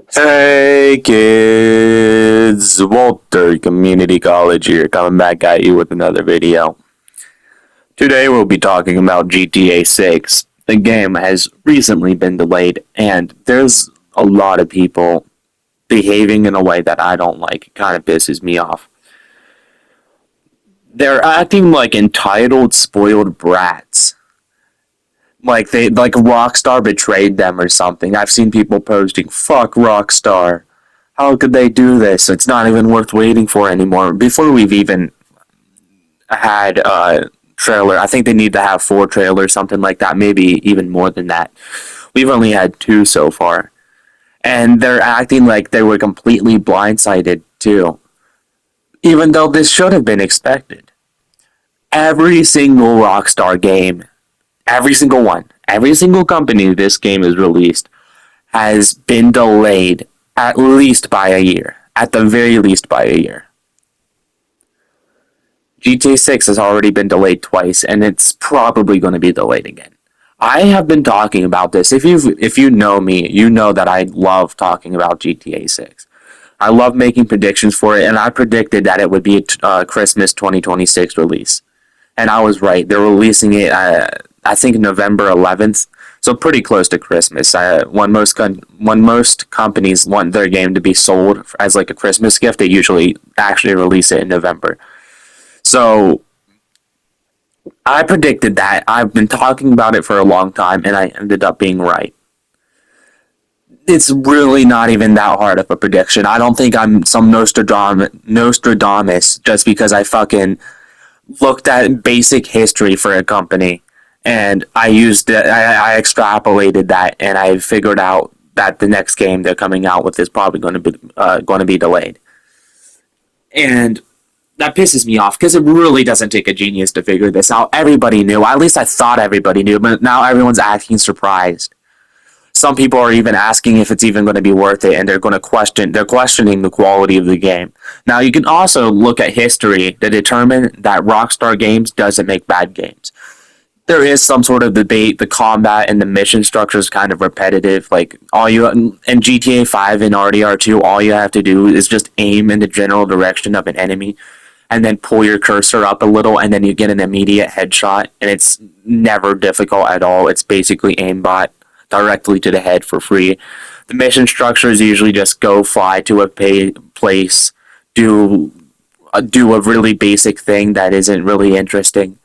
Hey kids, Walter Community College here, coming back at you with another video. Today we'll be talking about GTA 6. The game has recently been delayed, and there's a lot of people behaving in a way that I don't like. It kind of pisses me off. They're acting like entitled, spoiled brats. Like Rockstar betrayed them or something. I've seen people posting, "Fuck Rockstar. How could they do this? It's not even worth waiting for anymore." Before we've even had a trailer, I think they need to have 4 trailers, something like that, maybe even more than that. We've only had 2 so far. And they're acting like they were completely blindsided too. Even though this should have been expected. Every single Rockstar game, every single one, every single company this game is released has been delayed at least by a year. At the very least by a year. GTA 6 has already been delayed twice, and it's probably going to be delayed again. I have been talking about this. If you know me, you know that I love talking about GTA 6. I love making predictions for it, and I predicted that it would be a Christmas 2026 release. And I was right. They're releasing it, I think, November 11th, so pretty close to Christmas. When most companies want their game to be sold as like a Christmas gift, they usually actually release it in November. So I predicted that. I've been talking about it for a long time, and I ended up being right. It's really not even that hard of a prediction. I don't think I'm some Nostradamus just because I fucking looked at basic history for a company, and I used it. I extrapolated that, and I figured out that the next game they're coming out with is probably going to be delayed. And that pisses me off because it really doesn't take a genius to figure this out. Everybody knew. At least I thought everybody knew, but now everyone's acting surprised. Some people are even asking if it's even going to be worth it, and they're questioning the quality of the game. Now, you can also look at history to determine that Rockstar Games doesn't make bad games. There is some sort of debate. The combat and the mission structure is kind of repetitive. Like in GTA 5 and RDR2, all you have to do is just aim in the general direction of an enemy, and then pull your cursor up a little, and then you get an immediate headshot. And it's never difficult at all. It's basically aimbot directly to the head for free. The mission structure is usually just go fly to a place, do a really basic thing that isn't really interesting,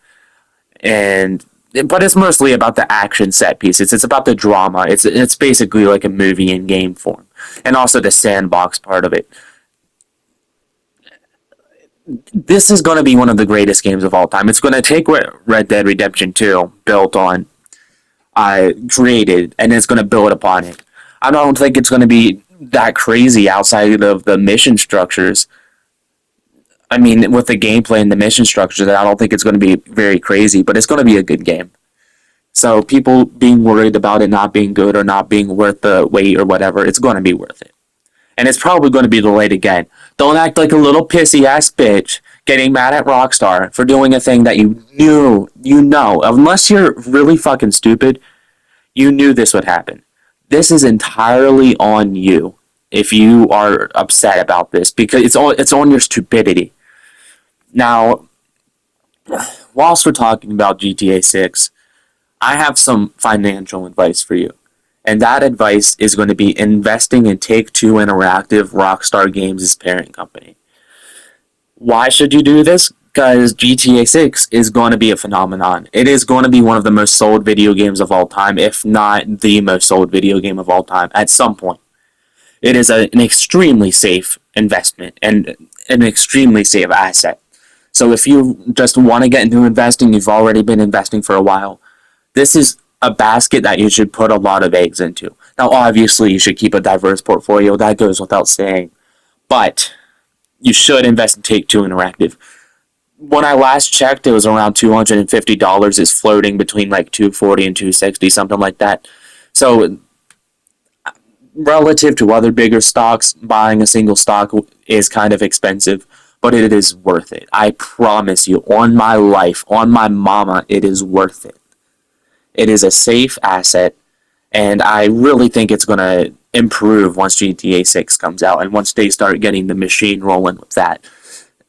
but it's mostly about the action set pieces. It's about the drama. It's basically like a movie in game form, and also the sandbox part of it. This is going to be one of the greatest games of all time. It's going to take what Red Dead Redemption 2 built on, created, and it's going to build upon it. I don't think it's going to be that crazy outside of the mission structures. I mean, with the gameplay and the mission structures, I don't think it's going to be very crazy, but it's going to be a good game. So people being worried about it not being good or not being worth the wait or whatever, it's going to be worth it. And it's probably going to be delayed again. Don't act like a little pissy ass bitch getting mad at Rockstar for doing a thing that you know, unless you're really fucking stupid, you knew this would happen. This is entirely on you if you are upset about this, because it's on your stupidity. Now, whilst we're talking about GTA 6, I have some financial advice for you. And that advice is going to be investing in Take-Two Interactive, Rockstar Games' parent company. Why should you do this? Because GTA 6 is going to be a phenomenon. It is going to be one of the most sold video games of all time, if not the most sold video game of all time, at some point. It is an extremely safe investment and an extremely safe asset. So if you just want to get into investing, you've already been investing for a while, this is a basket that you should put a lot of eggs into. Now, obviously, you should keep a diverse portfolio. That goes without saying. But you should invest in Take-Two Interactive. When I last checked, it was around $250. It's floating between like $240 and $260, something like that. So, relative to other bigger stocks, buying a single stock is kind of expensive, but it is worth it. I promise you, on my life, on my mama, it is worth it. It is a safe asset, and I really think it's going to improve once GTA 6 comes out and once they start getting the machine rolling with that.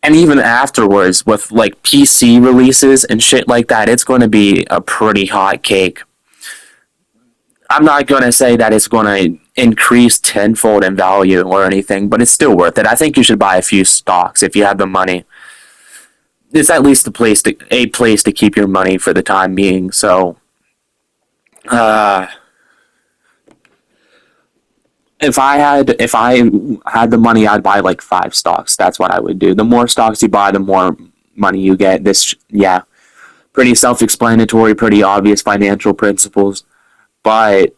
And even afterwards, with like PC releases and shit like that, it's going to be a pretty hot cake. I'm not going to say that it's going to increase tenfold in value or anything, but it's still worth it. I think you should buy a few stocks if you have the money. It's at least a place to keep your money for the time being. So, uh, if I had the money, I'd buy like 5 stocks. That's what I would do. The more stocks you buy, the more money you get. Yeah, pretty self-explanatory, pretty obvious financial principles. But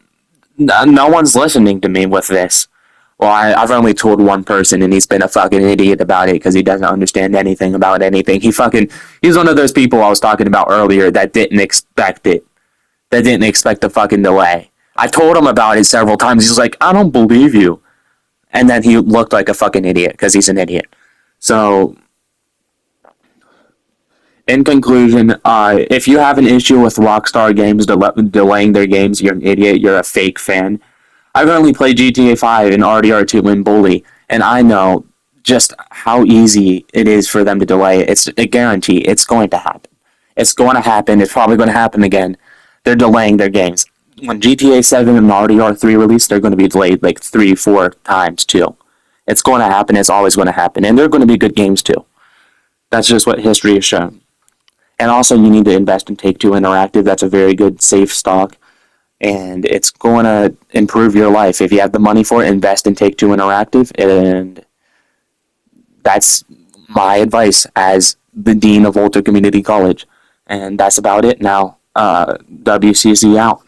no one's listening to me with this. Well, I've only told one person, and he's been a fucking idiot about it because he doesn't understand anything about anything. He's one of those people I was talking about earlier that didn't expect it, that didn't expect the fucking delay. I told him about it several times. He's like, I don't believe you. And then he looked like a fucking idiot because he's an idiot. So, in conclusion, if you have an issue with Rockstar Games delaying their games, you're an idiot. You're a fake fan. I've only played GTA 5 and RDR2 and Bully, and I know just how easy it is for them to delay it. It's a guarantee. It's going to happen. It's going to happen. It's probably going to happen again. They're delaying their games. When GTA 7 and RDR3 release, they're going to be delayed like 3-4 times too. It's going to happen. It's always going to happen. And they're going to be good games too. That's just what history has shown. And also, you need to invest in Take-Two Interactive. That's a very good, safe stock. And it's going to improve your life. If you have the money for it, invest in Take-Two Interactive. And that's my advice as the Dean of Volta Community College. And that's about it now. WCC out.